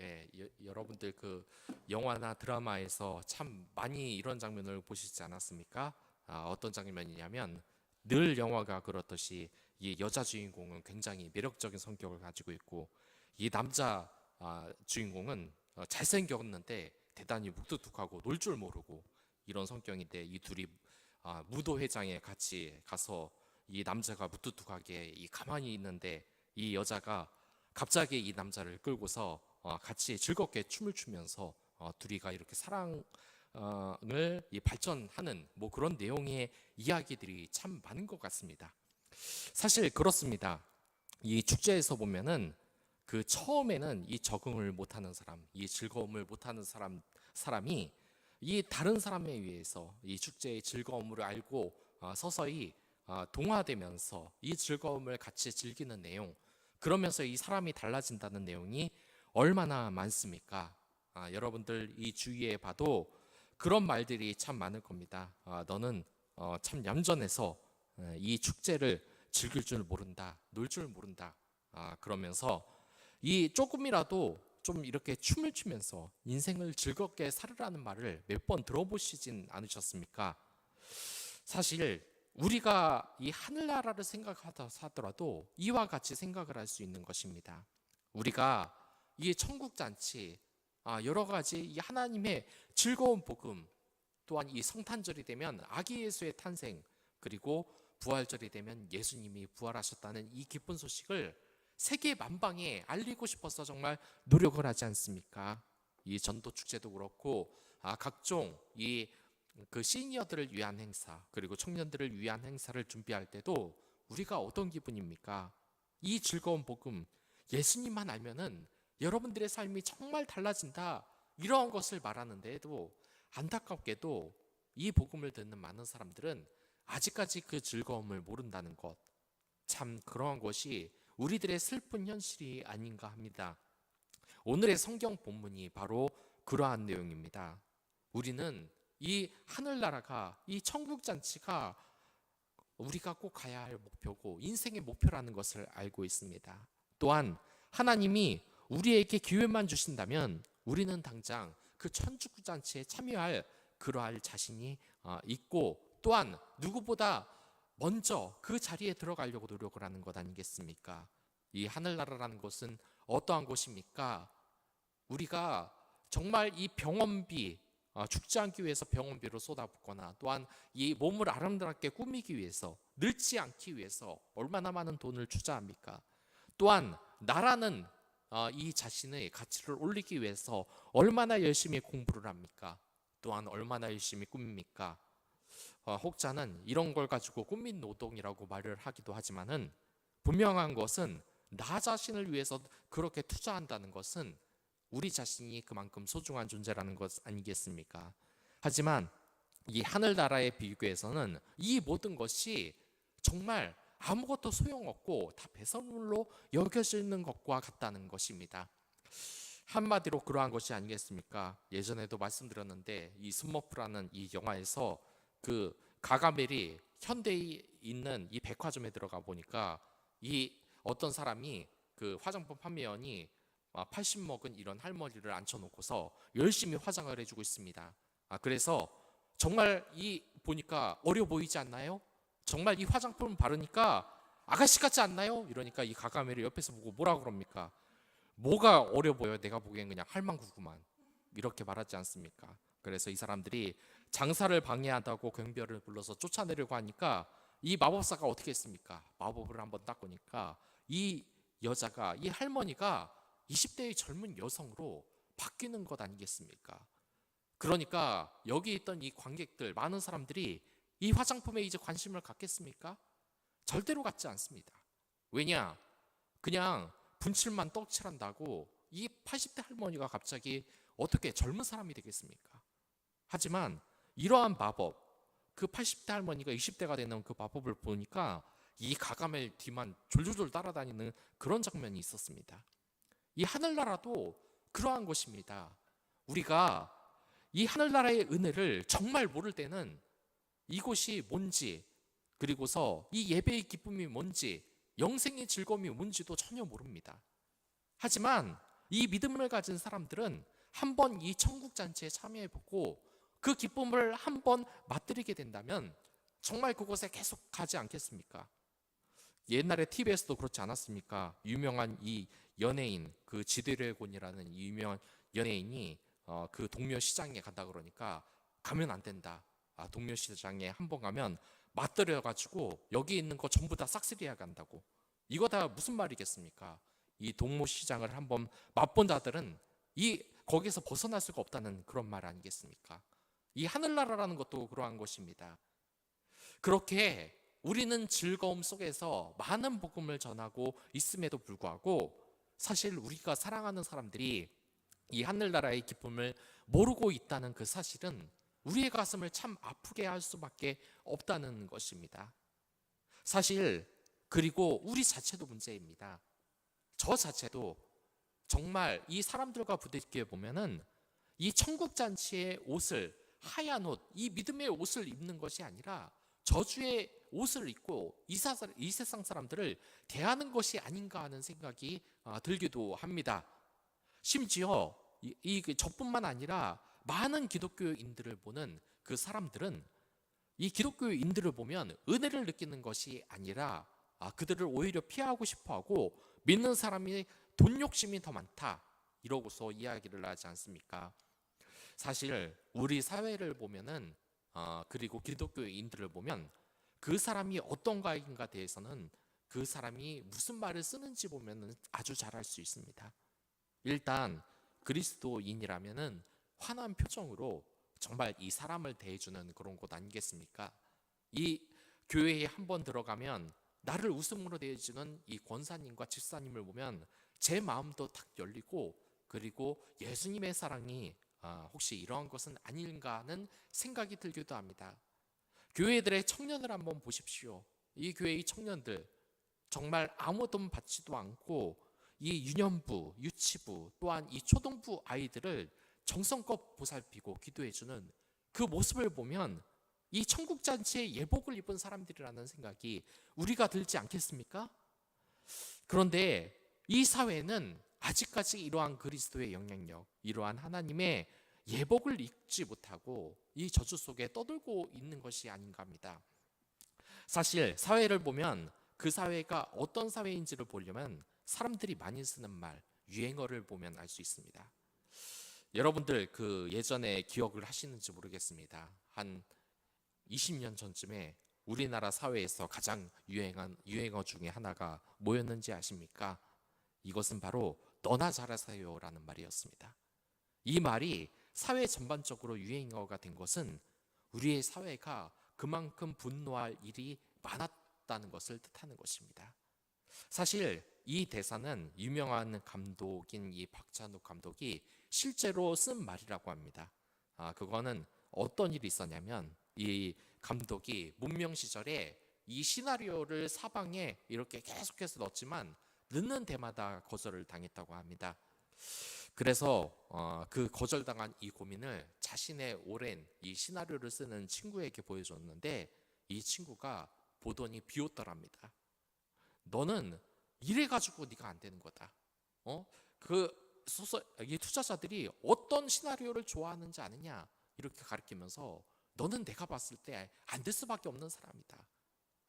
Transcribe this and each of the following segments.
예, 여러분들 그 영화나 드라마에서 참 많이 이런 장면을 보시지 않았습니까? 어떤 장면이냐면 늘 영화가 그렇듯이 이 여자 주인공은 굉장히 매력적인 성격을 가지고 있고 이 남자 주인공은 잘생겼는데 대단히 무뚝뚝하고 놀 줄 모르고 이런 성격인데 이 둘이 무도회장에 같이 가서 이 남자가 무뚝뚝하게 가만히 있는데 이 여자가 갑자기 이 남자를 끌고서 같이 즐겁게 춤을 추면서 둘이가 이렇게 사랑을 발전하는 뭐 그런 내용의 이야기들이 참 많은 것 같습니다. 사실 그렇습니다. 이 축제에서 보면은 그 처음에는 이 적응을 못하는 사람, 이 즐거움을 못하는 사람이 이 다른 사람에 의해서 이 축제의 즐거움을 알고 서서히 동화되면서 이 즐거움을 같이 즐기는 내용, 그러면서 이 사람이 달라진다는 내용이 얼마나 많습니까? 여러분들 이 주위에 봐도 그런 말들이 참 많을 겁니다. 너는 참 얌전해서 이 축제를 즐길 줄 모른다, 놀 줄 모른다. 그러면서 이 조금이라도 좀 이렇게 춤을 추면서 인생을 즐겁게 살으라는 말을 몇 번 들어보시진 않으셨습니까? 사실 우리가 이 하늘나라를 생각하다 하더라도 이와 같이 생각을 할 수 있는 것입니다. 우리가 이 천국 잔치, 여러 가지 이 하나님의 즐거운 복음, 또한 이 성탄절이 되면 아기 예수의 탄생, 그리고 부활절이 되면 예수님이 부활하셨다는 이 기쁜 소식을 세계 만방에 알리고 싶어서 정말 노력을 하지 않습니까? 이 전도 축제도 그렇고 각종 이 그 시니어들을 위한 행사, 그리고 청년들을 위한 행사를 준비할 때도 우리가 어떤 기분입니까? 이 즐거운 복음, 예수님만 알면은 여러분들의 삶이 정말 달라진다, 이러한 것을 말하는데도 안타깝게도 이 복음을 듣는 많은 사람들은 아직까지 그 즐거움을 모른다는 것, 참 그러한 것이 우리들의 슬픈 현실이 아닌가 합니다. 오늘의 성경 본문이 바로 그러한 내용입니다. 우리는 이 하늘나라가, 이 천국 잔치가 우리가 꼭 가야 할 목표고 인생의 목표라는 것을 알고 있습니다. 또한 하나님이 우리에게 기회만 주신다면 우리는 당장 그 천국 잔치에 참여할 그러할 자신이 있고, 또한 누구보다 먼저 그 자리에 들어가려고 노력을 하는 것 아니겠습니까? 이 하늘나라라는 것은 어떠한 곳입니까? 우리가 정말 이 병원비, 죽지 않기 위해서 병원비로 쏟아붓거나, 또한 이 몸을 아름답게 꾸미기 위해서, 늙지 않기 위해서 얼마나 많은 돈을 투자합니까? 또한 나라는 이 자신의 가치를 올리기 위해서 얼마나 열심히 공부를 합니까? 또한 얼마나 열심히 꾸밉니까? 혹자는 이런 걸 가지고 꾸민 노동이라고 말을 하기도 하지만은, 분명한 것은 나 자신을 위해서 그렇게 투자한다는 것은 우리 자신이 그만큼 소중한 존재라는 것 아니겠습니까? 하지만 이 하늘나라의 비교에서는 이 모든 것이 정말 아무것도 소용없고 다 배설물로 여겨지는 것과 같다는 것입니다. 한마디로 그러한 것이 아니겠습니까? 예전에도 말씀드렸는데 이 스머프라는 이 영화에서 그 가가멜이 현대에 있는 이 백화점에 들어가 보니까 이 어떤 사람이, 그 화장품 판매원이 80 먹은 이런 할머니를 앉혀놓고서 열심히 화장을 해주고 있습니다. 그래서 정말 이 보니까 어려 보이지 않나요? 정말 이 화장품 바르니까 아가씨 같지 않나요? 이러니까 이 가가멜이 옆에서 보고 뭐라 그럽니까? 뭐가 어려 보여? 내가 보기엔 그냥 할망구구만, 이렇게 말하지 않습니까? 그래서 이 사람들이 장사를 방해한다고 경비원을 불러서 쫓아내려고 하니까 이 마법사가 어떻게 했습니까? 마법을 한번 닦으니까 이 여자가, 이 할머니가 20대의 젊은 여성으로 바뀌는 것 아니겠습니까? 그러니까 여기 있던 이 관객들, 많은 사람들이 이 화장품에 이제 관심을 갖겠습니까? 절대로 갖지 않습니다. 왜냐? 그냥 분칠만 떡칠한다고 이 80대 할머니가 갑자기 어떻게 젊은 사람이 되겠습니까? 하지만 이러한 마법, 그 80대 할머니가 20대가 되는 그 마법을 보니까 이 가가멜 뒤만 졸졸졸 따라다니는 그런 장면이 있었습니다. 이 하늘나라도 그러한 것입니다. 우리가 이 하늘나라의 은혜를 정말 모를 때는 이곳이 뭔지, 그리고서 이 예배의 기쁨이 뭔지, 영생의 즐거움이 뭔지도 전혀 모릅니다. 하지만 이 믿음을 가진 사람들은 한번 이 천국 잔치에 참여해보고 그 기쁨을 한번 맛들이게 된다면 정말 그곳에 계속 가지 않겠습니까? 옛날에 TV에서도 그렇지 않았습니까? 유명한 이 연예인, 그 지드래곤이라는 이 유명한 연예인이 그 동묘 시장에 간다 그러니까 가면 안 된다. 동묘 시장에 한번 가면 맛들여가지고 여기 있는 거 전부 다 싹쓸이해 간다고. 이거 다 무슨 말이겠습니까? 이 동묘 시장을 한번 맛본 자들은 이 거기서 벗어날 수가 없다는 그런 말 아니겠습니까? 이 하늘나라라는 것도 그러한 것입니다. 그렇게 우리는 즐거움 속에서 많은 복음을 전하고 있음에도 불구하고 사실 우리가 사랑하는 사람들이 이 하늘나라의 기쁨을 모르고 있다는 그 사실은 우리의 가슴을 참 아프게 할 수밖에 없다는 것입니다. 사실 그리고 우리 자체도 문제입니다. 저 자체도 정말 이 사람들과 부딪혀 보면은 이 천국 잔치의 옷을, 하얀 옷, 이 믿음의 옷을 입는 것이 아니라 저주의 옷을 입고 이 세상 사람들을 대하는 것이 아닌가 하는 생각이 들기도 합니다. 심지어 저뿐만 아니라 많은 기독교인들을 보는 그 사람들은 이 기독교인들을 보면 은혜를 느끼는 것이 아니라 그들을 오히려 피하고 싶어하고 믿는 사람이 돈 욕심이 더 많다 이러고서 이야기를 하지 않습니까? 사실 우리 사회를 보면은 그리고 기독교인들을 보면 그 사람이 어떤가인가 대해서는 그 사람이 무슨 말을 쓰는지 보면은 아주 잘 알 수 있습니다. 일단 그리스도인이라면은 환한 표정으로 정말 이 사람을 대해주는 그런 곳 아니겠습니까? 이 교회에 한번 들어가면 나를 웃음으로 대해주는 이 권사님과 집사님을 보면 제 마음도 탁 열리고 그리고 예수님의 사랑이 혹시 이러한 것은 아닌가 하는 생각이 들기도 합니다. 교회들의 청년을 한번 보십시오. 이 교회의 청년들 정말 아무 돈 받지도 않고 이 유년부, 유치부 또한 이 초등부 아이들을 정성껏 보살피고 기도해주는 그 모습을 보면 이 천국잔치에 예복을 입은 사람들이라는 생각이 우리가 들지 않겠습니까? 그런데 이 사회는 아직까지 이러한 그리스도의 영향력, 이러한 하나님의 예복을 입지 못하고 이 저주 속에 떠들고 있는 것이 아닌가 합니다. 사실 사회를 보면 그 사회가 어떤 사회인지를 보려면 사람들이 많이 쓰는 말, 유행어를 보면 알 수 있습니다. 여러분들 그 예전에 기억을 하시는지 모르겠습니다. 한 20년 전쯤에 우리나라 사회에서 가장 유행한 유행어 중에 하나가 뭐였는지 아십니까? 이것은 바로 너나 잘하세요라는 말이었습니다. 이 말이 사회 전반적으로 유행어가 된 것은 우리의 사회가 그만큼 분노할 일이 많았다는 것을 뜻하는 것입니다. 사실 이 대사는 유명한 감독인 이 박찬욱 감독이 실제로 쓴 말이라고 합니다. 그거는 어떤 일이 있었냐면 이 감독이 문명 시절에 이 시나리오를 사방에 이렇게 계속해서 넣었지만 넣는 데마다 거절을 당했다고 합니다. 그래서 그 거절당한 이 고민을 자신의 오랜 이 시나리오를 쓰는 친구에게 보여줬는데 이 친구가 보더니 비웃더랍니다. 너는 이래가지고 네가 안 되는 거다. 이 투자자들이 어떤 시나리오를 좋아하는지 아느냐 이렇게 가르치면서 너는 내가 봤을 때 안 될 수밖에 없는 사람이다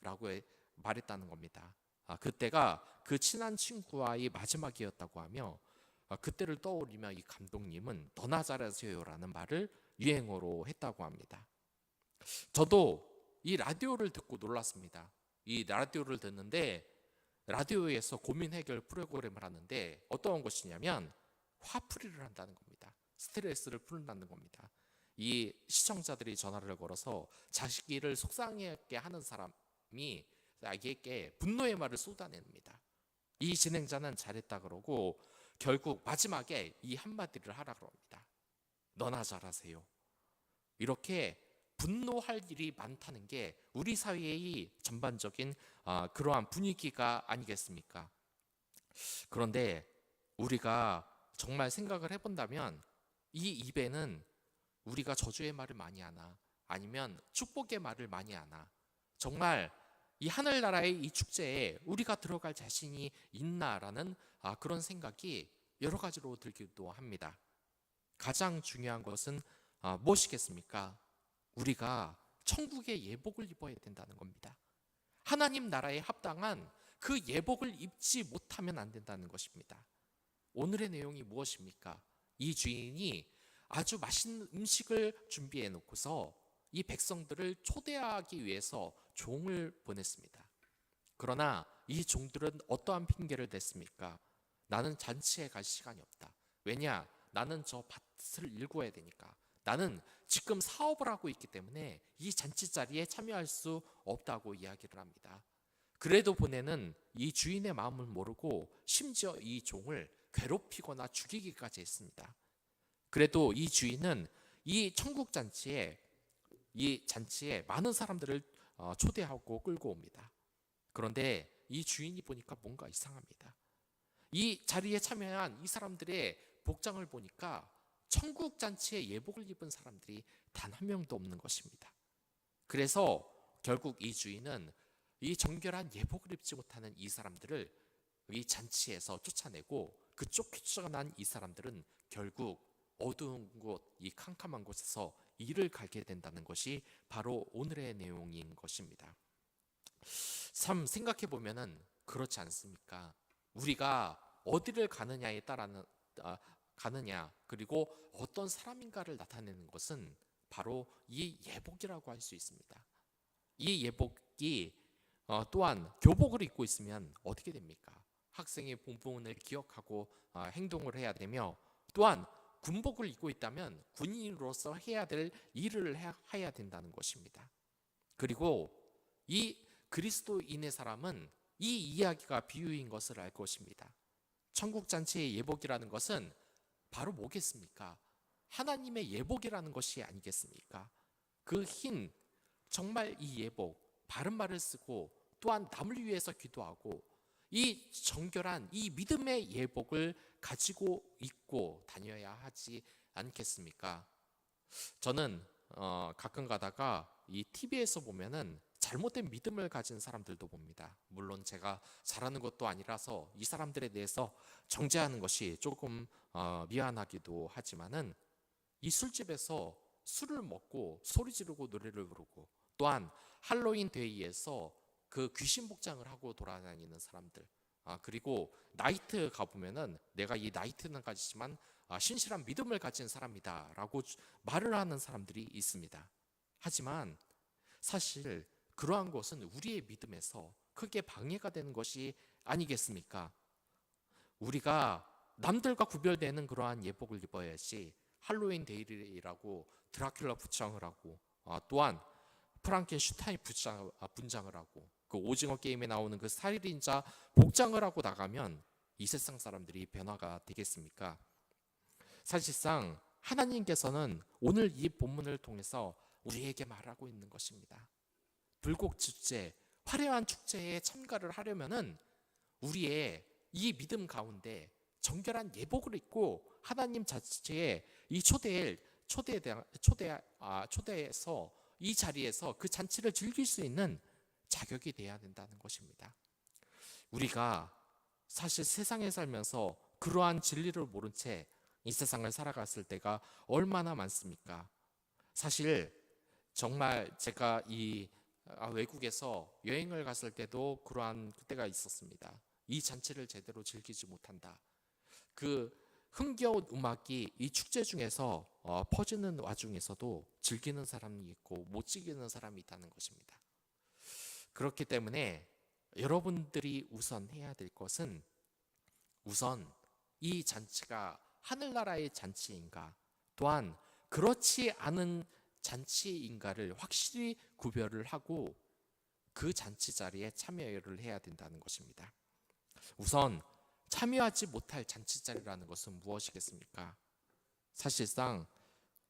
라고 말했다는 겁니다. 그때가 그 친한 친구와의 마지막이었다고 하며 그때를 떠올리며 이 감독님은 너나 잘하세요라는 말을 유행어로 했다고 합니다. 저도 이 라디오를 듣고 놀랐습니다. 이 라디오를 듣는데 라디오에서 고민 해결 프로그램을 하는데 어떤 것이냐면 화풀이를 한다는 겁니다. 스트레스를 푸는다는 겁니다. 이 시청자들이 전화를 걸어서 자식이를 속상하게 하는 사람이 자기에게 분노의 말을 쏟아냅니다. 이 진행자는 잘했다 그러고 결국 마지막에 이 한마디를 하라 그럽니다. 너나 잘하세요. 이렇게 분노할 일이 많다는 게 우리 사회의 전반적인 그러한 분위기가 아니겠습니까? 그런데 우리가 정말 생각을 해본다면 이 입에는 우리가 저주의 말을 많이 하나 아니면 축복의 말을 많이 하나 정말 이 하늘나라의 이 축제에 우리가 들어갈 자신이 있나라는 그런 생각이 여러 가지로 들기도 합니다. 가장 중요한 것은 무엇이겠습니까? 우리가 천국의 예복을 입어야 된다는 겁니다. 하나님 나라에 합당한 그 예복을 입지 못하면 안 된다는 것입니다. 오늘의 내용이 무엇입니까? 이 주인이 아주 맛있는 음식을 준비해 놓고서 이 백성들을 초대하기 위해서 종을 보냈습니다. 그러나 이 종들은 어떠한 핑계를 댔습니까? 나는 잔치에 갈 시간이 없다. 왜냐? 나는 저 밭을 일구어야 되니까. 나는 지금 사업을 하고 있기 때문에 이 잔치 자리에 참여할 수 없다고 이야기를 합니다. 그래도 보내는 이 주인의 마음을 모르고 심지어 이 종을 괴롭히거나 죽이기까지 했습니다. 그래도 이 주인은 이 천국 잔치에 많은 사람들을 초대하고 끌고 옵니다. 그런데 이 주인이 보니까 뭔가 이상합니다. 이 자리에 참여한 이 사람들의 복장을 보니까 천국 잔치에 예복을 입은 사람들이 단 한 명도 없는 것입니다. 그래서 결국 이 주인은 이 정결한 예복을 입지 못하는 이 사람들을 이 잔치에서 쫓아내고 그 쫓겨난 이 사람들은 결국 어두운 곳, 이 캄캄한 곳에서 이를 갈게 된다는 것이 바로 오늘의 내용인 것입니다. 참 생각해 보면은 그렇지 않습니까? 우리가 어디를 가느냐에 따라는 가느냐, 그리고 어떤 사람인가를 나타내는 것은 바로 이 예복이라고 할 수 있습니다. 이 예복이 또한 교복을 입고 있으면 어떻게 됩니까? 학생의 본분을 기억하고 행동을 해야 되며, 또한 군복을 입고 있다면 군인으로서 해야 될 일을 해야 된다는 것입니다. 그리고 이 그리스도인의 사람은 이 이야기가 비유인 것을 알 것입니다. 천국 잔치의 예복이라는 것은 바로 뭐겠습니까? 하나님의 예복이라는 것이 아니겠습니까? 그 흰, 정말 이 예복, 바른 말을 쓰고 또한 남을 위해서 기도하고 이 정결한 이 믿음의 예복을 가지고 입고 다녀야 하지 않겠습니까? 저는 가끔 가다가 이 TV에서 보면은 잘못된 믿음을 가진 사람들도 봅니다. 물론 제가 잘하는 것도 아니라서 이 사람들에 대해서 정죄하는 것이 조금 미안하기도 하지만은 이 술집에서 술을 먹고 소리 지르고 노래를 부르고, 또한 할로윈 데이에서 그 귀신 복장을 하고 돌아다니는 사람들, 그리고 나이트 가보면은 내가 이 나이트는 가지지만 신실한 믿음을 가진 사람이다 라고 말을 하는 사람들이 있습니다. 하지만 사실 그러한 것은 우리의 믿음에서 크게 방해가 되는 것이 아니겠습니까? 우리가 남들과 구별되는 그러한 예복을 입어야지 할로윈 데이라고 드라큘라 부장을 하고, 또한 프랑켄슈타인 분장을 하고, 그 오징어 게임에 나오는 그 살인자 복장을 하고 나가면 이 세상 사람들이 변화가 되겠습니까? 사실상 하나님께서는 오늘 이 본문을 통해서 우리에게 말하고 있는 것입니다. 불꽃 축제, 화려한 축제에 참가를 하려면은 우리의 이 믿음 가운데 정결한 예복을 입고 하나님 자체의 이 초대해서 이 자리에서 그 잔치를 즐길 수 있는 자격이 돼야 된다는 것입니다. 우리가 사실 세상에 살면서 그러한 진리를 모른 채 이 세상을 살아갔을 때가 얼마나 많습니까? 사실 정말 제가 이 외국에서 여행을 갔을 때도 그러한 때가 있었습니다. 이 잔치를 제대로 즐기지 못한다. 그 흥겨운 음악이 이 축제 중에서 퍼지는 와중에서도 즐기는 사람이 있고 못 즐기는 사람이 있다는 것입니다. 그렇기 때문에 여러분들이 우선 해야 될 것은, 우선 이 잔치가 하늘나라의 잔치인가, 또한 그렇지 않은 잔치인가를 확실히 구별을 하고 그 잔치 자리에 참여를 해야 된다는 것입니다. 우선 참여하지 못할 잔치 자리라는 것은 무엇이겠습니까? 사실상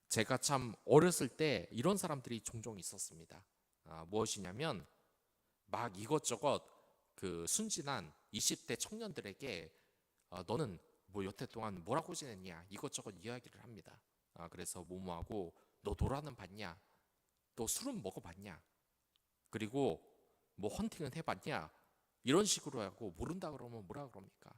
제가 참 어렸을 때 이런 사람들이 종종 있었습니다. 무엇이냐면 막 이것저것 그 순진한 20대 청년들에게 너는 뭐 여태 동안 뭐라고 지냈냐 이것저것 이야기를 합니다. 그래서 뭐하고 너 노라는 봤냐, 또 술은 먹어봤냐, 그리고 뭐 헌팅은 해봤냐, 이런 식으로 하고 모른다 그러면 뭐라 그럽니까?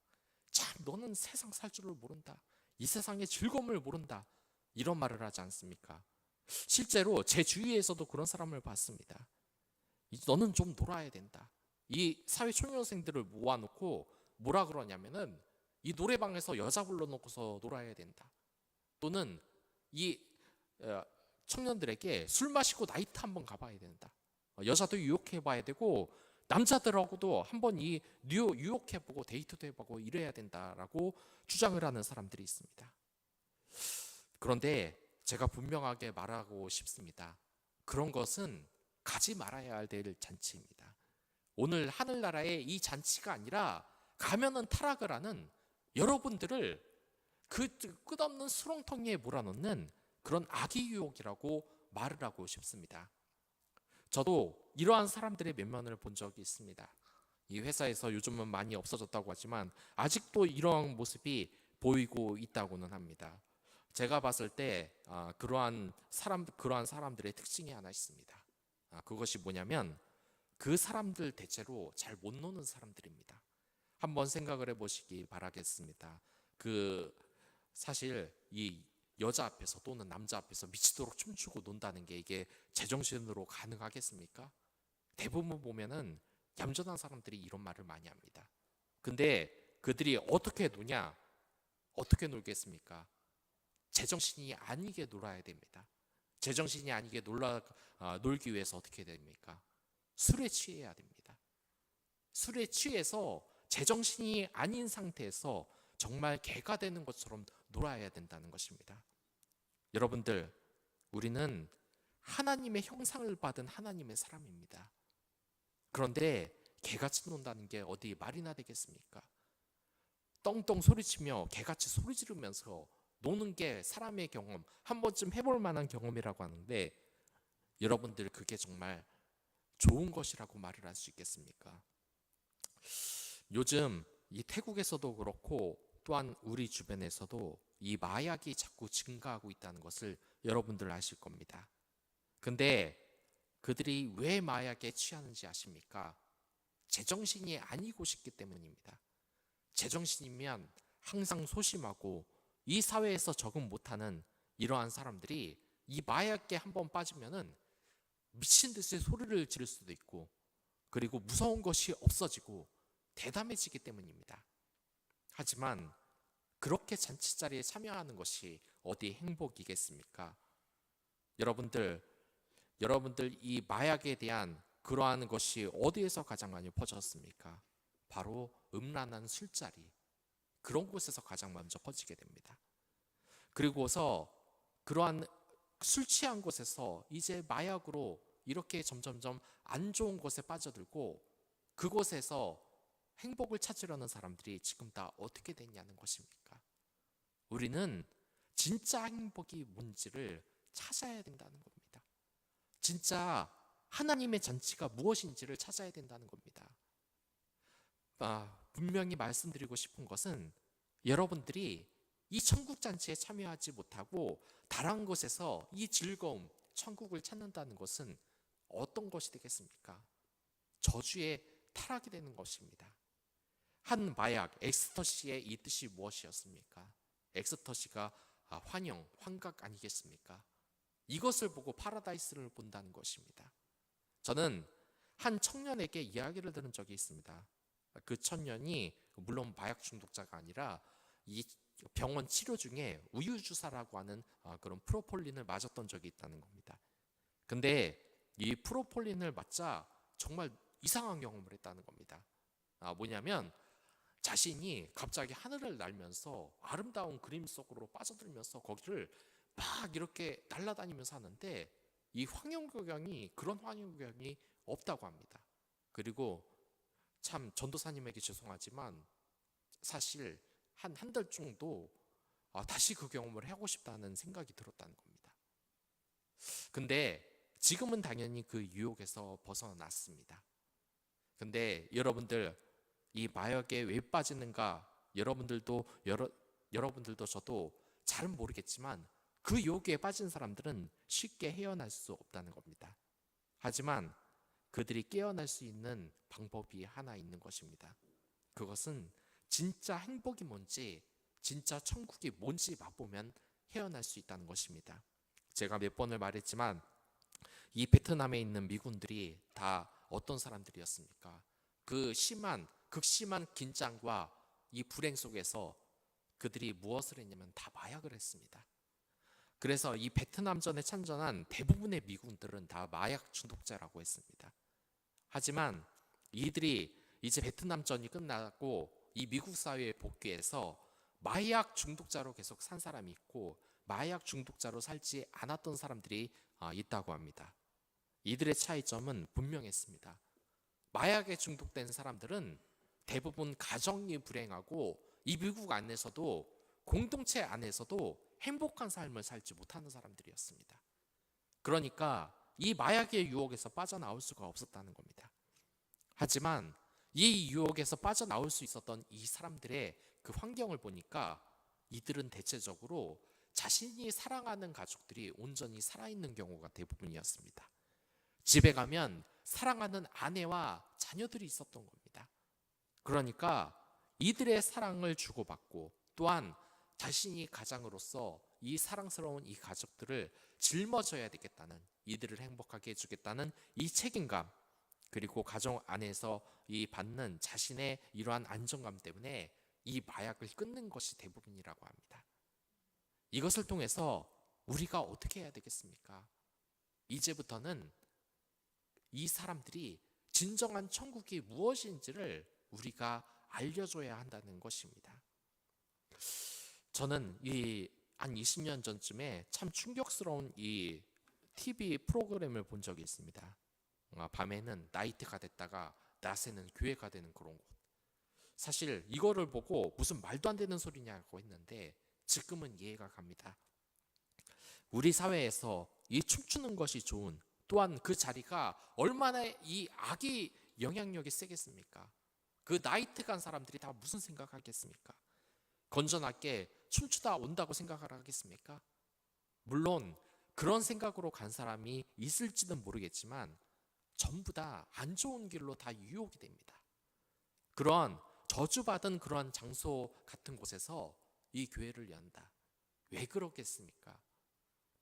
참 참 너는 세상 살 줄을 모른다. 이 세상의 즐거움을 모른다. 이런 말을 하지 않습니까? 실제로 제 주위에서도 그런 사람을 봤습니다. 너는 좀 놀아야 된다. 이 사회 초년생들을 모아놓고 뭐라 그러냐면은 이 노래방에서 여자 불러놓고서 놀아야 된다. 또는 이 청년들에게 술 마시고 나이트 한번 가봐야 된다. 여자도 유혹해봐야 되고 남자들하고도 한번 이 유혹해보고 데이트도 해보고 이래야 된다라고 주장을 하는 사람들이 있습니다. 그런데 제가 분명하게 말하고 싶습니다. 그런 것은 가지 말아야 될 잔치입니다. 오늘 하늘나라의 이 잔치가 아니라 가면은 타락을 하는 여러분들을 그 끝없는 수렁텅이에 몰아넣는 그런 악의 유혹이라고 말을 하고 싶습니다. 저도 이러한 사람들의 면면을 본 적이 있습니다. 이 회사에서 요즘은 많이 없어졌다고 하지만 아직도 이러한 모습이 보이고 있다고는 합니다. 제가 봤을 때 그러한 사람들의 특징이 하나 있습니다. 그것이 뭐냐면 그 사람들 대체로 잘 못 노는 사람들입니다. 한번 생각을 해보시기 바라겠습니다. 사실 이 여자 앞에서 또는 남자 앞에서 미치도록 춤추고 논다는 게 이게 제정신으로 가능하겠습니까? 대부분 보면은 얌전한 사람들이 이런 말을 많이 합니다. 근데 그들이 어떻게 노냐? 어떻게 놀겠습니까? 제정신이 아니게 놀아야 됩니다. 제정신이 아니게 놀기 위해서 어떻게 됩니까? 술에 취해야 됩니다. 술에 취해서 제정신이 아닌 상태에서 정말 개가 되는 것처럼 놀아야 된다는 것입니다. 여러분들, 우리는 하나님의 형상을 받은 하나님의 사람입니다. 그런데 개같이 논다는 게 어디 말이나 되겠습니까? 떵떵 소리치며 개같이 소리 지르면서 노는 게 사람의 경험, 한 번쯤 해볼 만한 경험이라고 하는데 여러분들 그게 정말 좋은 것이라고 말을 할 수 있겠습니까? 요즘 이 태국에서도 그렇고 또한 우리 주변에서도 이 마약이 자꾸 증가하고 있다는 것을 여러분들 아실 겁니다. 근데 그들이 왜 마약에 취하는지 아십니까? 제정신이 아니고 싶기 때문입니다. 제정신이면 항상 소심하고 이 사회에서 적응 못하는 이러한 사람들이 이 마약에 한번 빠지면은 미친 듯이 소리를 지를 수도 있고 그리고 무서운 것이 없어지고 대담해지기 때문입니다. 하지만 그렇게 잔치자리에 참여하는 것이 어디 행복이겠습니까? 여러분들 이 마약에 대한 그러한 것이 어디에서 가장 많이 퍼졌습니까? 바로 음란한 술자리, 그런 곳에서 가장 먼저 퍼지게 됩니다. 그리고서 그러한 술 취한 곳에서 이제 마약으로 이렇게 점점점 안 좋은 곳에 빠져들고 그곳에서 행복을 찾으려는 사람들이 지금 다 어떻게 됐냐는 것입니까? 우리는 진짜 행복이 뭔지를 찾아야 된다는 겁니다. 진짜 하나님의 잔치가 무엇인지를 찾아야 된다는 겁니다. 분명히 말씀드리고 싶은 것은 여러분들이 이 천국 잔치에 참여하지 못하고 다른 곳에서 이 즐거움, 천국을 찾는다는 것은 어떤 것이 되겠습니까? 저주의 타락이 되는 것입니다. 한 마약, 엑스터시의 이 뜻이 무엇이었습니까? 엑스터시가 환영, 환각 아니겠습니까? 이것을 보고 파라다이스를 본다는 것입니다. 저는 한 청년에게 이야기를 들은 적이 있습니다. 그 청년이 물론 마약 중독자가 아니라 이 병원 치료 중에 우유주사라고 하는 그런 프로폴린을 맞았던 적이 있다는 겁니다. 근데 이 프로폴린을 맞자 정말 이상한 경험을 했다는 겁니다. 뭐냐면 자신이 갑자기 하늘을 날면서 아름다운 그림 속으로 빠져들면서 거기를 막 이렇게 날아다니면서 하는데 이 그런 환영구경이 없다고 합니다. 그리고 참 전도사님에게 죄송하지만 사실 한 달 정도 다시 그 경험을 하고 싶다는 생각이 들었다는 겁니다. 근데 지금은 당연히 그 유혹에서 벗어났습니다. 근데 여러분들 이 마약에 왜 빠지는가? 여러분들도 저도 잘은 모르겠지만 그 유혹에 빠진 사람들은 쉽게 헤어날 수 없다는 겁니다. 하지만 그들이 깨어날 수 있는 방법이 하나 있는 것입니다. 그것은 진짜 행복이 뭔지, 진짜 천국이 뭔지 맛보면 헤어날 수 있다는 것입니다. 제가 몇 번을 말했지만 이 베트남에 있는 미군들이 다 어떤 사람들이었습니까? 극심한 긴장과 이 불행 속에서 그들이 무엇을 했냐면 다 마약을 했습니다. 그래서 이 베트남전에 참전한 대부분의 미군들은 다 마약 중독자라고 했습니다. 하지만 이들이 이제 베트남전이 끝나고 이 미국 사회에 복귀해서 마약 중독자로 계속 산 사람이 있고 마약 중독자로 살지 않았던 사람들이 있다고 합니다. 이들의 차이점은 분명했습니다. 마약에 중독된 사람들은 대부분 가정이 불행하고 이 미국 안에서도 공동체 안에서도 행복한 삶을 살지 못하는 사람들이었습니다. 그러니까 이 마약의 유혹에서 빠져나올 수가 없었다는 겁니다. 하지만 이 유혹에서 빠져나올 수 있었던 이 사람들의 그 환경을 보니까 이들은 대체적으로 자신이 사랑하는 가족들이 온전히 살아있는 경우가 대부분이었습니다. 집에 가면 사랑하는 아내와 자녀들이 있었던 겁니다. 그러니까 이들의 사랑을 주고받고 또한 자신이 가장으로서 이 사랑스러운 이 가족들을 짊어져야 되겠다는, 이들을 행복하게 해주겠다는 이 책임감, 그리고 가정 안에서 이 받는 자신의 이러한 안정감 때문에 이 마약을 끊는 것이 대부분이라고 합니다. 이것을 통해서 우리가 어떻게 해야 되겠습니까? 이제부터는 이 사람들이 진정한 천국이 무엇인지를 우리가 알려줘야 한다는 것입니다. 저는 한 20년 전쯤에 참 충격스러운 이 TV 프로그램을 본 적이 있습니다. 밤에는 나이트가 됐다가 낮에는 교회가 되는 그런 곳. 사실 이거를 보고 무슨 말도 안 되는 소리냐고 했는데 지금은 이해가 갑니다. 우리 사회에서 이 춤추는 것이 좋은, 또한 그 자리가 얼마나 이 악의 영향력이 세겠습니까? 그 나이트 간 사람들이 다 무슨 생각하겠습니까? 건전하게 춤추다 온다고 생각을 하겠습니까? 물론 그런 생각으로 간 사람이 있을지는 모르겠지만 전부 다 안 좋은 길로 다 유혹이 됩니다. 그러한 저주받은 그러한 장소 같은 곳에서 이 교회를 연다. 왜 그렇겠습니까?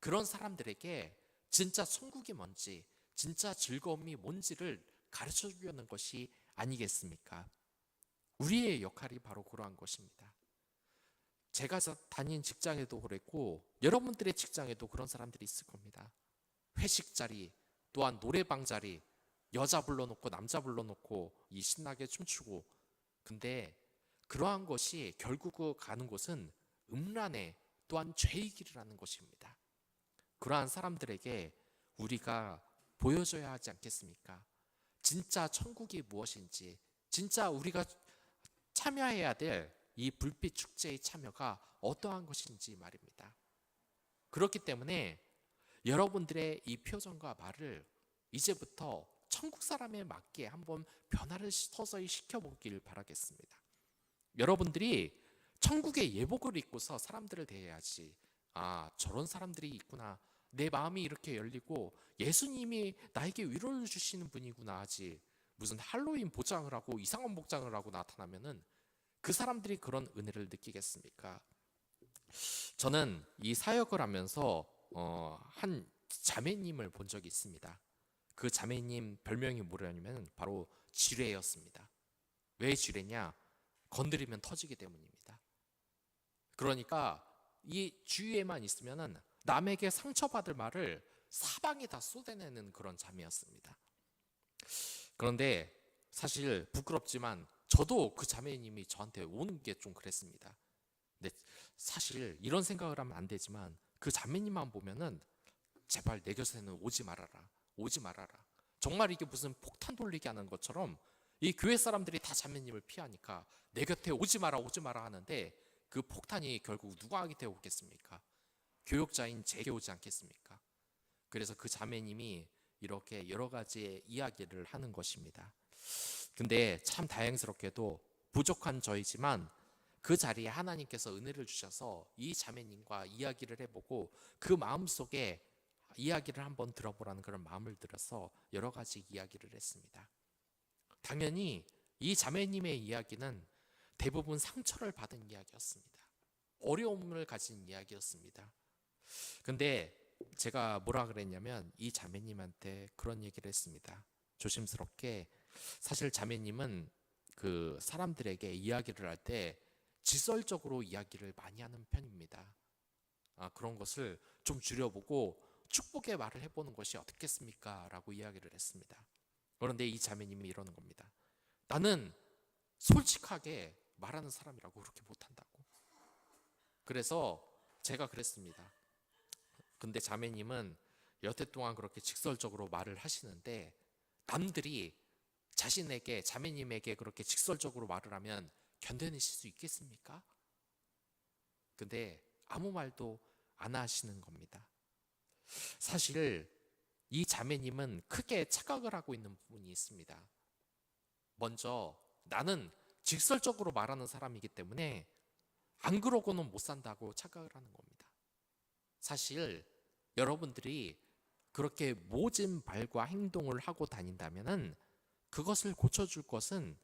그런 사람들에게 진짜 천국이 뭔지, 진짜 즐거움이 뭔지를 가르쳐 주려는 것이 아니겠습니까? 우리의 역할이 바로 그러한 것입니다. 제가 다닌 직장에도 그랬고 여러분들의 직장에도 그런 사람들이 있을 겁니다. 회식 자리, 또한 노래방 자리, 여자 불러놓고 남자 불러놓고 이 신나게 춤추고, 근데 그러한 것이 결국 가는 곳은 음란의 또한 죄의 길이라는 것입니다. 그러한 사람들에게 우리가 보여줘야 하지 않겠습니까? 진짜 천국이 무엇인지, 진짜 우리가 참여해야 될 이 불빛 축제의 참여가 어떠한 것인지 말입니다. 그렇기 때문에 여러분들의 이 표정과 말을 이제부터 천국 사람에 맞게 한번 변화를 서서히 시켜보길 바라겠습니다. 여러분들이 천국의 예복을 입고서 사람들을 대해야지, 저런 사람들이 있구나, 내 마음이 이렇게 열리고 예수님이 나에게 위로를 주시는 분이구나 하지, 무슨 할로윈 복장을 하고 이상한 복장을 하고 나타나면은 그 사람들이 그런 은혜를 느끼겠습니까? 저는 이 사역을 하면서 한 자매님을 본 적이 있습니다. 그 자매님 별명이 뭐냐면 바로 지뢰였습니다. 왜 지뢰냐? 건드리면 터지기 때문입니다. 그러니까 이 주위에만 있으면은 남에게 상처받을 말을 사방에 다 쏟아내는 그런 자매였습니다. 그런데 사실 부끄럽지만 저도 그 자매님이 저한테 오는 게 좀 그랬습니다. 근데 사실 이런 생각을 하면 안 되지만 그 자매님만 보면은 제발 내 곁에는 오지 말아라, 오지 말아라. 정말 이게 무슨 폭탄 돌리기 하는 것처럼 이 교회 사람들이 다 자매님을 피하니까 내 곁에 오지 마라, 오지 마라 하는데 그 폭탄이 결국 누가 깃에 오겠습니까? 교역자인 제게 오지 않겠습니까? 그래서 그 자매님이 이렇게 여러 가지의 이야기를 하는 것입니다. 근데 참 다행스럽게도 부족한 저이지만 그 자리에 하나님께서 은혜를 주셔서 이 자매님과 이야기를 해보고 그 마음속에 이야기를 한번 들어보라는 그런 마음을 들어서 여러 가지 이야기를 했습니다. 당연히 이 자매님의 이야기는 대부분 상처를 받은 이야기였습니다. 어려움을 가진 이야기였습니다. 근데 제가 뭐라 그랬냐면 이 자매님한테 그런 얘기를 했습니다. 조심스럽게. 사실 자매님은 그 사람들에게 이야기를 할 때 직설적으로 이야기를 많이 하는 편입니다. 그런 것을 좀 줄여보고 축복의 말을 해보는 것이 어떻겠습니까? 라고 이야기를 했습니다. 그런데 이 자매님이 이러는 겁니다. 나는 솔직하게 말하는 사람이라고 그렇게 못한다고. 그래서 제가 그랬습니다. 근데 자매님은 여태 동안 그렇게 직설적으로 말을 하시는데 남들이 자매님에게 그렇게 직설적으로 말을 하면 견뎌내실 수 있겠습니까? 근데 아무 말도 안 하시는 겁니다. 사실 이 자매님은 크게 착각을 하고 있는 부분이 있습니다. 먼저 나는 직설적으로 말하는 사람이기 때문에 안 그러고는 못 산다고 착각을 하는 겁니다. 사실 여러분들이 그렇게 모진 말과 행동을 하고 다닌다면은 그것을 고쳐줄 것은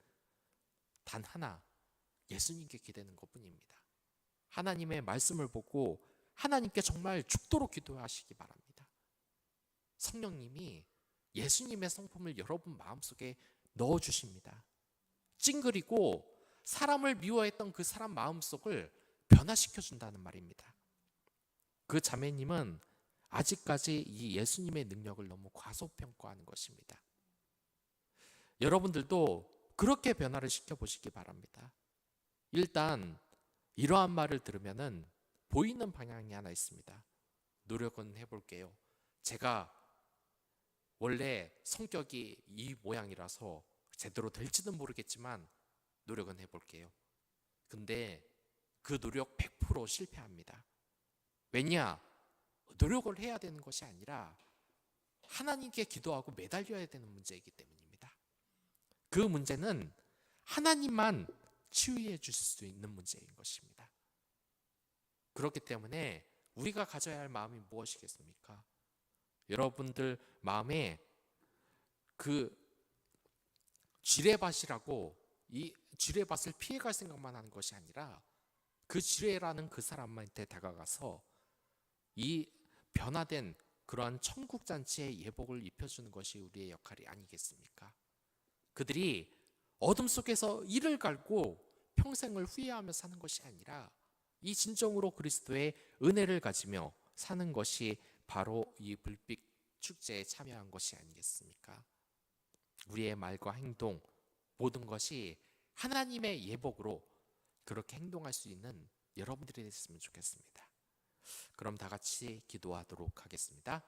단 하나, 예수님께 기대는 것뿐입니다. 하나님의 말씀을 보고 하나님께 정말 죽도록 기도하시기 바랍니다. 성령님이 예수님의 성품을 여러분 마음속에 넣어주십니다. 찡그리고 사람을 미워했던 그 사람 마음속을 변화시켜 준다는 말입니다. 그 자매님은 아직까지 이 예수님의 능력을 너무 과소평가하는 것입니다. 여러분들도 그렇게 변화를 시켜보시기 바랍니다. 일단 이러한 말을 들으면은 보이는 방향이 하나 있습니다. 노력은 해볼게요. 제가 원래 성격이 이 모양이라서 제대로 될지는 모르겠지만 노력은 해볼게요. 근데 그 노력 100% 실패합니다. 왜냐? 노력을 해야 되는 것이 아니라 하나님께 기도하고 매달려야 되는 문제이기 때문입니다. 그 문제는 하나님만 치유해 주실 수 있는 문제인 것입니다. 그렇기 때문에 우리가 가져야 할 마음이 무엇이겠습니까? 여러분들 마음에 그 지뢰밭이라고 이 지뢰밭을 피해갈 생각만 하는 것이 아니라 그 지뢰라는 그 사람한테 다가가서 이 변화된 그러한 천국잔치의 예복을 입혀주는 것이 우리의 역할이 아니겠습니까? 그들이 어둠 속에서 이를 갈고 평생을 후회하며 사는 것이 아니라 이 진정으로 그리스도의 은혜를 가지며 사는 것이 바로 이 불빛 축제에 참여한 것이 아니겠습니까? 우리의 말과 행동 모든 것이 하나님의 예복으로 그렇게 행동할 수 있는 여러분들이 됐으면 좋겠습니다. 그럼 다 같이 기도하도록 하겠습니다.